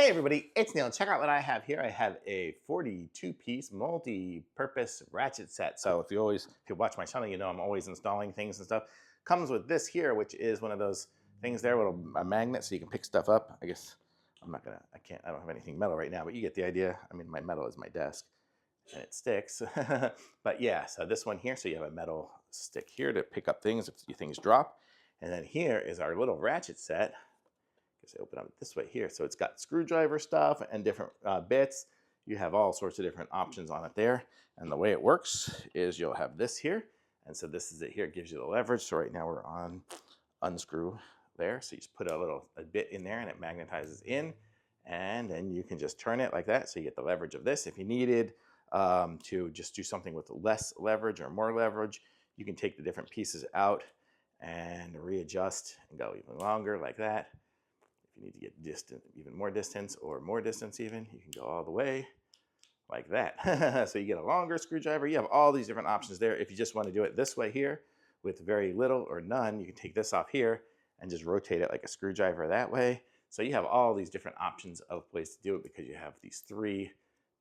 Hey everybody, it's Neil. Check out what I have here. I have a 42-piece multi-purpose ratchet set. So if you watch my channel, you know I'm always installing things and stuff. Comes with this here, which is one of those things there with a magnet so you can pick stuff up. I guess I don't have anything metal right now, but you get the idea. I mean, my metal is my desk and it sticks. But yeah, so this one here, so you have a metal stick here to pick up things if your things drop. And then here is our little ratchet set. I open up this way here. So it's got screwdriver stuff and different bits. You have all sorts of different options on it there. And the way it works is you'll have this here. And so this is it here. It gives you the leverage. So right now we're on unscrew there. So you just put a bit in there and it magnetizes in. And then you can just turn it like that. So you get the leverage of this. If you needed to just do something with less leverage or more leverage, you can take the different pieces out and readjust and go even longer like that. If you need to get distant, even more distance or more distance even, you can go all the way like that. So you get a longer screwdriver. You have all these different options there. If you just want to do it this way here with very little or none, you can take this off here and just rotate it like a screwdriver that way. So you have all these different options of ways to do it because you have these three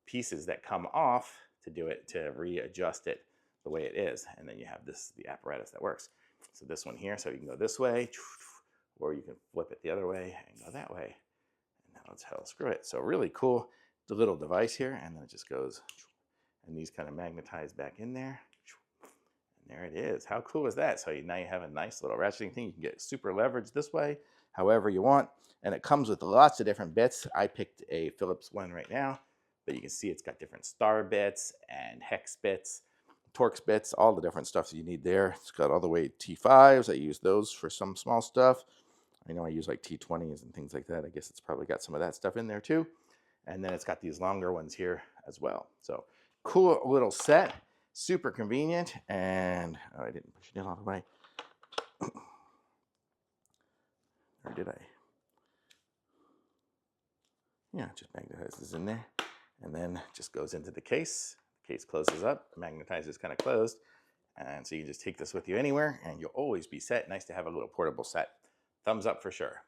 pieces that come off to do it, to readjust it the way it is. And then you have the apparatus that works. So this one here, so you can go this way, or you can flip it the other way and go that way. And now let's screw it. So really cool, the little device here, and then it just goes, and these kind of magnetize back in there. And there it is. How cool is that? So now you have a nice little ratcheting thing. You can get super leverage this way, however you want. And it comes with lots of different bits. I picked a Phillips one right now, but you can see it's got different star bits and hex bits, Torx bits, all the different stuff that you need there. It's got all the way T5s. I use those for some small stuff. I know I use like T20s and things like that. I guess it's probably got some of that stuff in there too. And then it's got these longer ones here as well. So cool little set, super convenient. And oh, I didn't push it in all the way. Or did I? Yeah, it just magnetizes in there and then just goes into the case. The case closes up, the magnetizer is kind of closed. And so you can just take this with you anywhere and you'll always be set. Nice to have a little portable set. Thumbs up for sure.